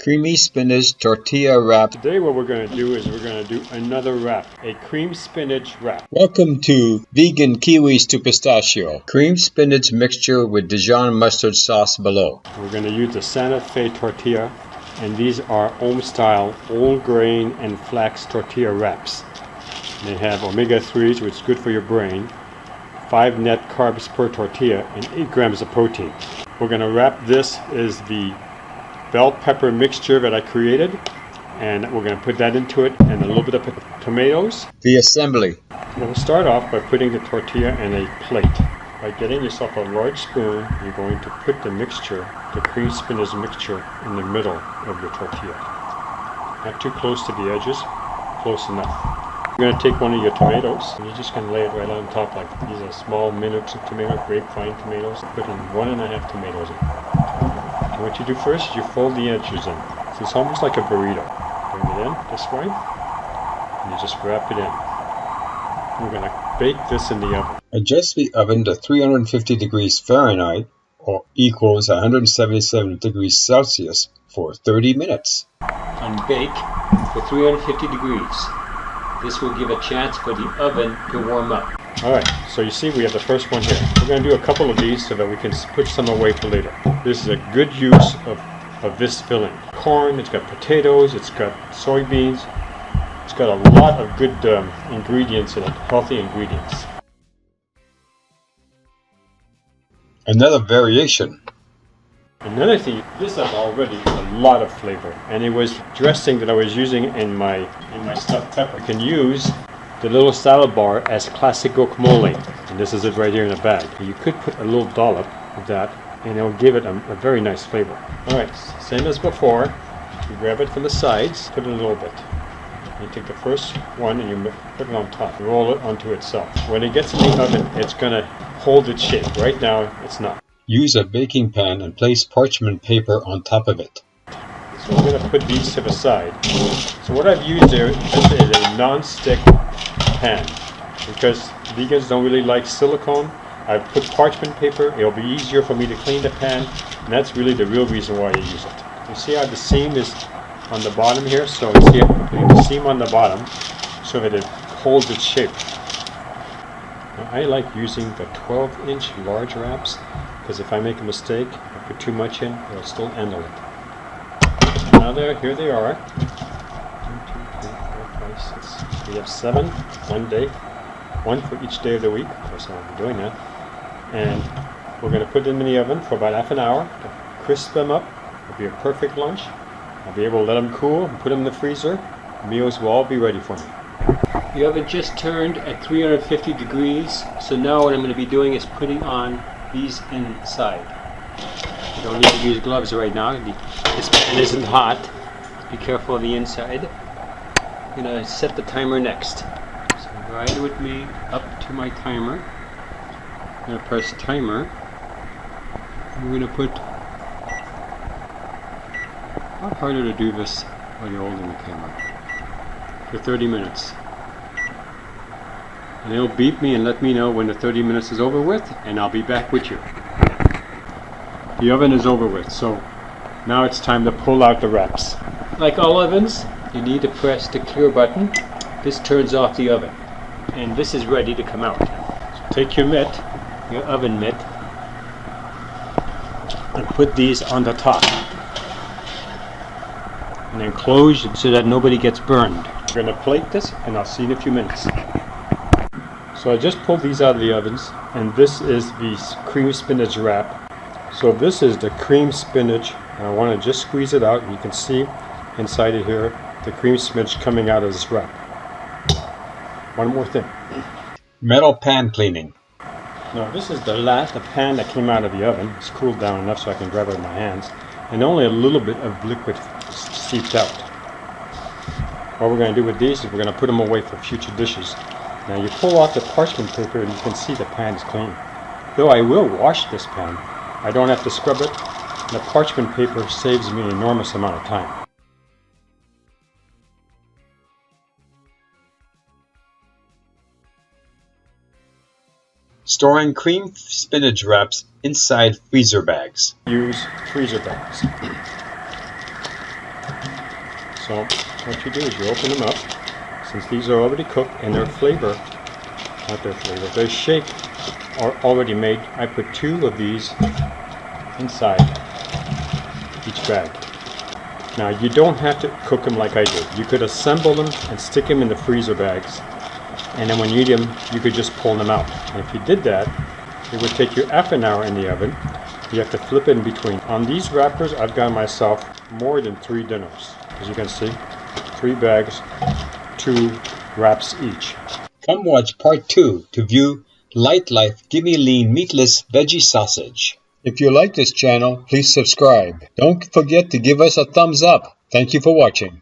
Creamy Spinach Tortilla Wrap. Today what we're going to do is we're going to do another wrap, a cream spinach wrap. Welcome to Vegan Kiwis to Pistachio. Cream spinach mixture with Dijon Mustard sauce below. We're going to use the Santa Fe tortilla, and these are home-style, whole-grain and flax tortilla wraps. They have omega-3s, which is good for your brain, 5 net carbs per tortilla, and 8 grams of protein. We're going to wrap this is the bell pepper mixture that I created, and we're going to put that into it and a little bit of tomatoes. The assembly. We'll start off by putting the tortilla in a plate. By getting yourself a large spoon, you're going to put the mixture, the cream spinach mixture, in the middle of your tortilla. Not too close to the edges, close enough. You're going to take one of your tomatoes and you're just going to lay it right on top. Like these are small minutes of tomato, grapevine tomatoes. Put in 1.5 tomatoes in. And what you do first is you fold the edges in. So it's almost like a burrito. Bring it in this way and you just wrap it in. We're going to bake this in the oven. Adjust the oven to 350 degrees Fahrenheit or equals 177 degrees Celsius for 30 minutes. And bake for 350 degrees. This will give a chance for the oven to warm up. Alright, so you see we have the first one here. We're going to do a couple of these so that we can put some away for later. This is a good use of this filling. Corn, it's got potatoes, it's got soybeans. It's got a lot of good ingredients in it, healthy ingredients. Another variation. Another thing, this has already a lot of flavor, and it was dressing that I was using in my stuffed pepper. You can use the little salad bar as classic guacamole, and this is it right here in a bag. You could put a little dollop of that, and it'll give it a very nice flavor. All right, same as before. You grab it from the sides, put in a little bit. You take the first one and you put it on top. Roll it onto itself. When it gets in the oven, it's going to hold its shape. Right now, it's not. Use a baking pan and place parchment paper on top of it. So we're going to put these to the side. So what I've used there, this is a non-stick pan. Because vegans don't really like silicone, I've put parchment paper. It'll be easier for me to clean the pan. And that's really the real reason why I use it. You see how the seam is on the bottom here? So you see I'm putting the seam on the bottom so that it holds its shape. Now, I like using the 12-inch large wraps because if I make a mistake, I put too much in, it'll still handle it. Now here they are. 1, 2, 3, 4, 5, 6. We have 7 one day, 1 for each day of the week. Of course, I won't be doing that. And we're going to put them in the oven for about half an hour to crisp them up. It'll be a perfect lunch. I'll be able to let them cool and put them in the freezer. Meals will all be ready for me. The oven just turned at 350 degrees, so now what I'm going to be doing is putting on these inside. You don't need to use gloves right now. This pan isn't hot. Be careful of the inside. I'm going to set the timer next. So ride with me up to my timer. I'm going to press timer. I'm going to put... It's harder to do this while you're holding the camera. For 30 minutes. And it'll beep me and let me know when the 30 minutes is over with, and I'll be back with you. The oven is over with, so now it's time to pull out the wraps. Like all ovens, you need to press the clear button. This turns off the oven. And this is ready to come out. So take your mitt, your oven mitt, and put these on the top. And then close so that nobody gets burned. We're going to plate this and I'll see you in a few minutes. So I just pulled these out of the ovens, and this is the cream spinach wrap. So this is the cream spinach, and I want to just squeeze it out and you can see inside of here the cream spinach coming out of this wrap. One more thing. Metal pan cleaning. Now this is the pan that came out of the oven. It's cooled down enough so I can grab it with my hands, and only a little bit of liquid seeped out. What we're going to do with these is we're going to put them away for future dishes. Now you pull off the parchment paper and you can see the pan is clean. Though I will wash this pan, I don't have to scrub it. The parchment paper saves me an enormous amount of time. Storing cream spinach wraps inside freezer bags. Use freezer bags. So what you do is you open them up, since these are already cooked and their flavor, not their flavor, their shape are already made. I put 2 of these inside each bag. Now you don't have to cook them like I did. You could assemble them and stick them in the freezer bags, and then when you eat them, you could just pull them out. And if you did that, it would take you half an hour in the oven. You have to flip it in between. On these wrappers, I've got myself more than 3 dinners. As you can see, 3 bags, 2 wraps each. Come watch part 2 to view Light Life Gimme Lean Meatless Veggie Sausage. If you like this channel, please subscribe. Don't forget to give us a thumbs up. Thank you for watching.